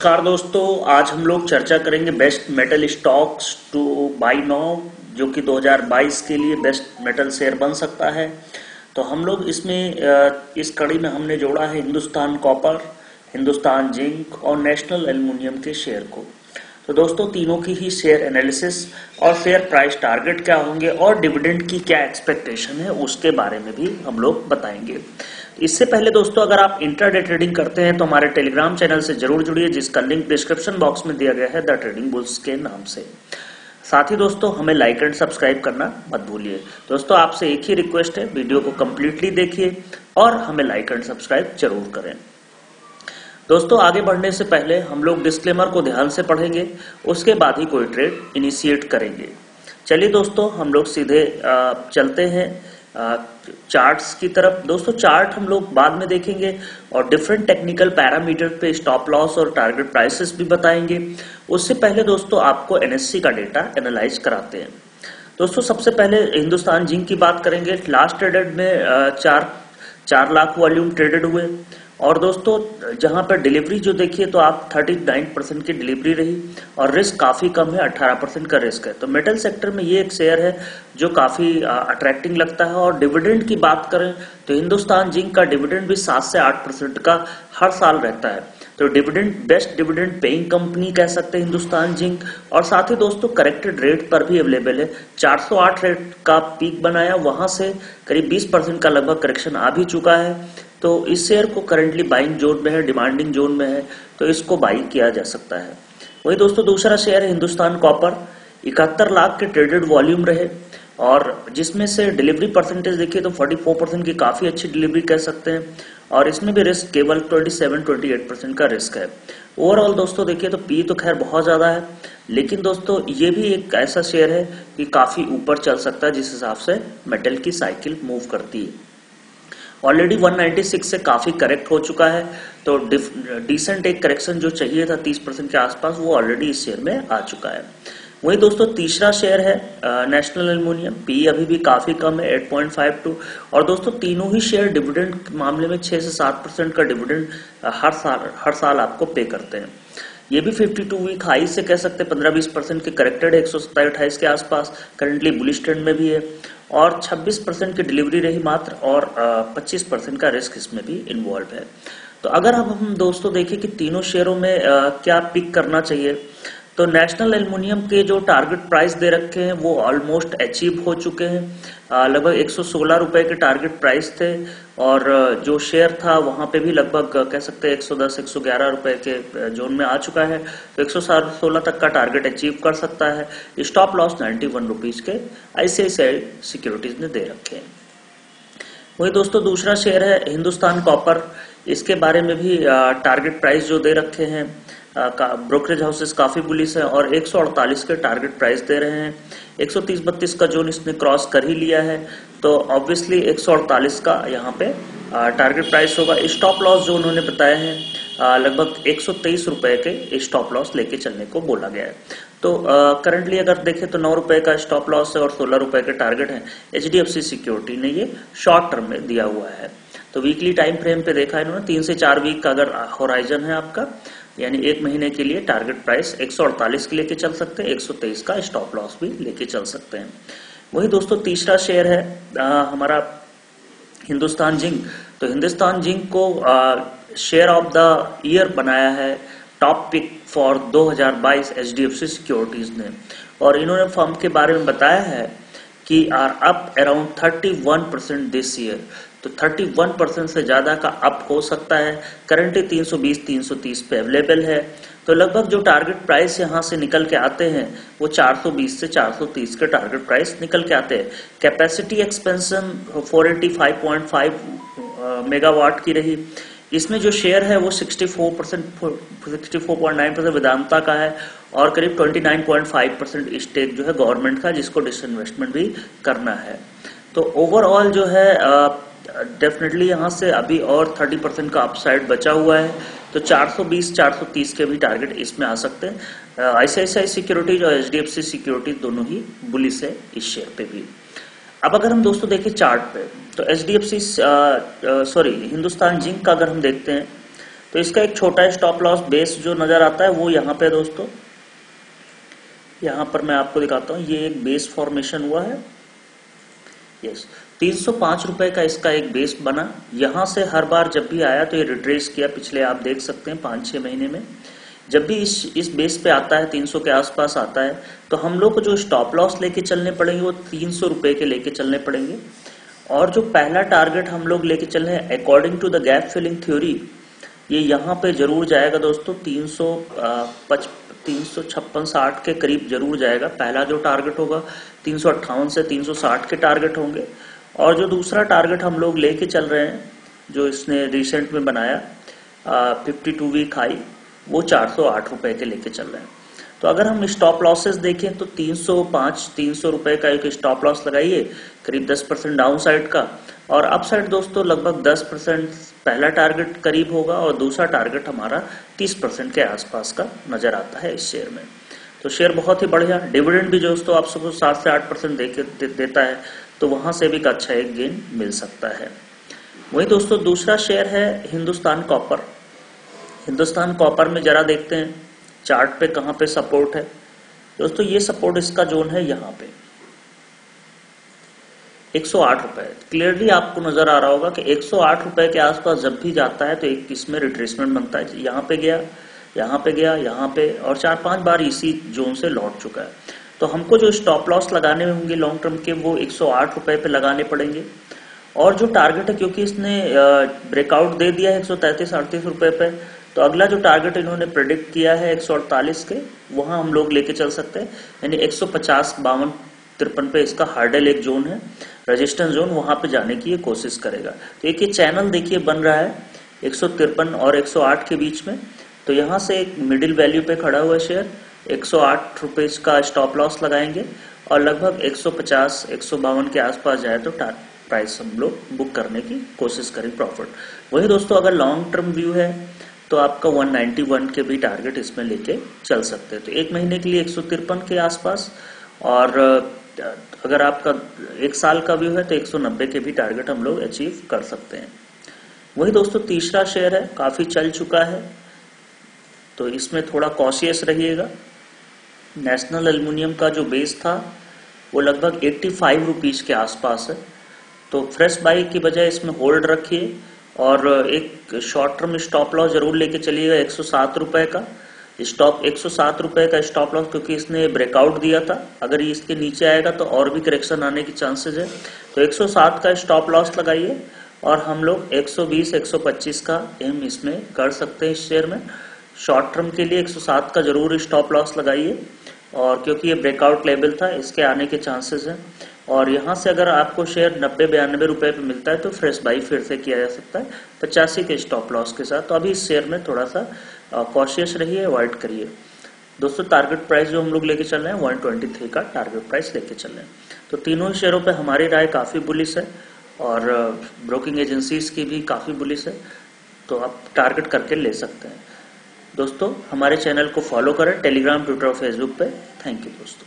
नमस्कार दोस्तों, आज हम लोग चर्चा करेंगे best metal stocks two by now, जो कि 2022 के लिए बेस्ट मेटल शेयर बन सकता है। तो हम लोग इसमें इस कड़ी में हमने जोड़ा है हिंदुस्तान कॉपर, हिंदुस्तान जिंक और नेशनल एल्युमिनियम के शेयर को। तो दोस्तों, तीनों की ही शेयर एनालिसिस और शेयर प्राइस टारगेट क्या होंगे और डिविडेंड की क्या एक्सपेक्टेशन है उसके बारे में भी हम लोग बताएंगे। इससे पहले दोस्तों, अगर आप इंट्राडे ट्रेडिंग करते हैं तो हमारे टेलीग्राम चैनल से जरूर जुड़िए, जिसका लिंक डिस्क्रिप्शन बॉक्स में दिया गया है, द ट्रेडिंग बुल्स के नाम से। साथ ही दोस्तों, हमें लाइक एंड सब्सक्राइब करना मत भूलिए। दोस्तों, आपसे एक ही रिक्वेस्ट है, वीडियो को कंप्लीटली देखिए और हमें लाइक एंड सब्सक्राइब जरूर करें। दोस्तों, आगे बढ़ने से पहले हम लोग डिस्क्लेमर को ध्यान से पढ़ेंगे, उसके बाद ही कोई ट्रेड इनिशिएट करेंगे। चलिए दोस्तों, हम लोग सीधे चलते हैं चार्ट्स की तरफ। दोस्तों, चार्ट हम लोग बाद में देखेंगे और डिफरेंट टेक्निकल पैरामीटर पे स्टॉप लॉस और टारगेट प्राइसेस भी बताएंगे। उससे पहले दोस्तों, आपको एनएससी का डेटा एनालाइज कराते हैं। दोस्तों, सबसे पहले हिंदुस्तान जिंक की बात करेंगे। लास्ट ट्रेडेड में 4 लाख वॉल्यूम ट्रेडेड हुए और दोस्तों, जहां पर डिलीवरी जो देखिए तो आप 39% की डिलीवरी रही और रिस्क काफी कम है, 18% का रिस्क है। तो मेटल सेक्टर में ये एक शेयर है जो काफी अट्रैक्टिंग लगता है। और डिविडेंड की बात करें तो हिंदुस्तान जिंक का डिविडेंड भी 7 से 8% का हर साल रहता है। तो dividend best dividend paying company कह सकते हैं हिंदुस्तान जिंक। और साथ ही दोस्तों, करेक्टेड रेट पर भी अवेलेबल है। 408 रेट का पीक बनाया, वहां से करीब 20% का लगभग करेक्शन आ भी चुका है। तो इस शेयर को करंटली बाइंग जोन में है, डिमांडिंग जोन में है, तो इसको बाई किया जा सकता है। वही दोस्तों, दूसरा शेयर है हिंदुस्तान कॉपर। 71 लाख के ट्रेडेड वॉल्यूम रहे और जिसमें से डिलीवरी परसेंटेज देखिए तो 44% की काफी अच्छी डिलीवरी कह सकते हैं। और इसमें भी रिस्क केवल 27-28% का रिस्क है। ओवरऑल दोस्तों देखिए तो पी तो खैर बहुत ज्यादा है, लेकिन दोस्तों ये भी एक ऐसा शेयर है कि काफी ऊपर चल सकता है जिस हिसाब से मेटल की साइकिल मूव करती है। ऑलरेडी 196 से काफी करेक्ट हो चुका है, तो डिसेंट एक करेक्शन जो चाहिए था 30% के आसपास, वो ऑलरेडी इस शेयर में आ चुका है। वही दोस्तों, तीसरा शेयर है नेशनल एल्युमिनियम। पी अभी भी काफी कम है, 8.52। और दोस्तों, तीनों ही शेयर डिविडेंड के मामले में 6 से 7% का डिविडेंड हर साल आपको पे करते हैं। ये भी 52 वीक हाई से कह सकते हैं 15-20% के करेक्टेड है, 127-28 के आसपास, करंटली बुलिश ट्रेंड में भी है। और 26% की डिलीवरी रही मात्र और 25% का रिस्क इसमें भी इन्वॉल्व है। तो अगर हम दोस्तों देखें कि तीनों शेयरों में क्या पिक करना चाहिए, तो नेशनल एल्युमिनियम के जो टारगेट प्राइस दे रखे हैं वो ऑलमोस्ट अचीव हो चुके हैं। लगभग 116 रुपए के टारगेट प्राइस थे और जो शेयर था वहां पे भी लगभग कह सकते हैं 110-111 रुपए के जोन में आ चुका है। तो 116 तक का टारगेट अचीव कर सकता है। स्टॉप लॉस 91 रुपीज के आईसीआईसीआई सिक्योरिटीज ने दे रखे हैं। वही दोस्तों, दूसरा शेयर है हिंदुस्तान कॉपर। इसके बारे में भी टारगेट प्राइस जो दे रखे हैं, ब्रोकरेज हाउसेस काफी बुलिश है और 148 के टारगेट प्राइस दे रहे हैं। 130-32 का जोन इसने क्रॉस कर ही लिया है, तो ऑब्वियसली 148 का यहाँ पे टारगेट प्राइस होगा। स्टॉप लॉस जो उन्होंने बताया है लगभग 123 रुपए के स्टॉप लॉस लेके चलने को बोला गया है। तो करंटली अगर देखें तो 9 रुपए का स्टॉप लॉस है और 16 रुपए के टारगेट है। एचडीएफसी सिक्योरिटी ने ये शॉर्ट टर्म में दिया हुआ है। तो वीकली टाइम फ्रेम पे देखा इन्होंने 3 से 4 वीक का अगर होराइजन है आपका, यानी 1 महीने के लिए टारगेट प्राइस 148 के लेके चल सकते हैं, 123 का स्टॉप लॉस भी लेके चल सकते हैं। वही दोस्तों, तीसरा शेयर है हमारा हिंदुस्तान जिंक। तो हिंदुस्तान जिंक को शेयर ऑफ द ईयर बनाया है top pick for 2022 HDFC Securities ने। और इन्होंने फर्म के बारे में बताया है कि are up around 31% this year. तो 31% से ज्यादा का अप हो सकता है। करंटली 320-330 पे अवेलेबल है। तो लगभग जो टारगेट प्राइस यहां से निकल के आते हैं वो 420 से 430 के टारगेट प्राइस निकल के आते हैं। कैपेसिटी एक्सपेंशन 485.5 मेगावाट की रही। इसमें जो शेयर है वो 64.9% वेदांता का है और करीब 29.5% स्टेक जो है गवर्नमेंट का, जिसको डिसइन्वेस्टमेंट भी करना है। तो ओवरऑल जो है डेफिनेटली यहाँ से अभी और 30% का अपसाइड बचा हुआ है। तो 420-430 के भी टारगेट इसमें आ सकते हैं। आईसीआईसीआई सिक्योरिटीज और एचडीएफसी सिक्योरिटीज दोनों ही बुलिश है इस शेयर पे भी। अब अगर हम दोस्तों देखें चार्ट पे, तो एचडीएफसी हिंदुस्तान जिंक का अगर हम देखते हैं तो इसका एक छोटा स्टॉप लॉस बेस जो नजर आता है वो यहाँ पे दोस्तों, यहाँ पर मैं आपको दिखाता हूँ, ये एक बेस फॉर्मेशन हुआ है। यस, 305 रुपए का इसका एक बेस बना। यहां से हर बार जब भी आया तो ये रिट्रेस किया, पिछले आप देख सकते हैं 5-6 महीने में जब भी इस बेस पे आता है, 300 के आसपास आता है, तो हम लोग को जो स्टॉप लॉस लेके चलने पड़ेंगे वो 300 रुपए के लेके चलने पड़ेंगे। और जो पहला टारगेट हम लोग लेके चल रहे हैं according to the gap filling theory, ये यहाँ पे जरूर जाएगा दोस्तों, 356-60 के करीब जरूर जाएगा। पहला जो टारगेट होगा 358 से 360 के टारगेट होंगे। और जो दूसरा टारगेट हम लोग लेके चल रहे हैं, जो इसने रिसेंट में बनाया 52 वीक हाई, वो 408 रुपए के लेके चल रहे हैं। तो अगर हम स्टॉप लॉसेस देखें तो 300 रुपए का एक स्टॉप लॉस लगाइए, करीब 10% डाउन साइड का, और अप साइड दोस्तों लगभग 10% पहला टारगेट करीब होगा और दूसरा टारगेट हमारा 30% के आसपास का नजर आता है इस शेयर में। तो शेयर बहुत ही बढ़िया, डिविडेंड भी दोस्तों आप सबको 7 से 8% देता है, तो वहां से भी अच्छा एक गेन मिल सकता है। वही दोस्तों दूसरा शेयर है हिंदुस्तान कॉपर। हिंदुस्तान कॉपर में जरा देखते हैं चार्ट पे कहां पे सपोर्ट है दोस्तों। ये सपोर्ट इसका जोन है यहाँ पे 108 रुपए। क्लियरली आपको नजर आ रहा होगा कि 108 रुपए के आसपास जब भी जाता है तो एक इसमें रिट्रेसमेंट बनता है। यहाँ पे गया, यहाँ पे गया, यहाँ पे, और 4-5 बार इसी जोन से लौट चुका है। तो हमको जो स्टॉप लॉस लगाने होंगे लॉन्ग टर्म के, वो 108 रुपए पे लगाने पड़ेंगे। और जो टारगेट है, क्योंकि इसने ब्रेकआउट दे दिया है 133-38 रुपए पे, तो अगला जो टारगेट इन्होंने प्रेडिक्ट किया है 148 के, वहां हम लोग लेके चल सकते हैं। यानी 150, 52, 53 पे इसका हार्डल एक जोन है, रेजिस्टेंस जोन, वहां पे जाने की ये कोशिश करेगा। तो एक ये चैनल देखिए बन रहा है 153 और 108 के बीच में। तो यहां से एक मिडिल वैल्यू पे खड़ा हुआ शेयर 108 रुपए का स्टॉप लॉस लगाएंगे और लगभग 150, 152 के आसपास जाए तो प्राइस हम लोग बुक करने की कोशिश करें प्रॉफिट। वही दोस्तों अगर लॉन्ग टर्म व्यू है तो आपका 191 के भी टारगेट इसमें लेके चल सकते हैं। तो एक महीने के लिए 153 के आसपास, और अगर आपका एक साल का व्यू है तो 190 के भी टारगेट हम लोग अचीव कर सकते हैं। वही दोस्तों तीसरा शेयर है, काफी चल चुका है तो इसमें थोड़ा कॉशियस रहिएगा। नेशनल एल्युमिनियम का जो बेस था वो लगभग 85 रुपीज के आसपास है। तो फ्रेश बाई की बजाय इसमें होल्ड रखिए और एक शॉर्ट टर्म स्टॉप लॉस जरूर लेके चलिएगा 107 रुपए का। 107 रुपए का स्टॉप लॉस, क्योंकि इसने ब्रेकआउट दिया था, अगर ये इसके नीचे आएगा तो और भी करेक्शन आने की चांसेस है। तो 107 का स्टॉप लॉस लगाइए और हम लोग 120, 125 का एम इसमें कर सकते हैं इस शेयर में। शॉर्ट टर्म के लिए 107 का जरूर स्टॉप लॉस लगाइए, और क्योंकि ये ब्रेकआउट लेवल था इसके आने के चांसेस हैं। और यहाँ से अगर आपको शेयर 90-92 रुपए पे मिलता है तो फ्रेश बाई फिर से किया जा सकता है 85 के स्टॉप लॉस के साथ। तो अभी इस शेयर में थोड़ा सा कॉशियस रहिए, अवॉइड करिए। दोस्तों टारगेट प्राइस जो हम लोग लेके चल रहे हैं 123 का टारगेट प्राइस लेके चल रहे हैं। तो तीनों ही शेयरों पे हमारी राय काफी बुलिश है और ब्रोकिंग एजेंसीज की भी काफी बुलिश है, तो आप टारगेट करके ले सकते हैं। दोस्तों हमारे चैनल को फॉलो करें टेलीग्राम, ट्विटर और फेसबुक पे। थैंक यू दोस्तों।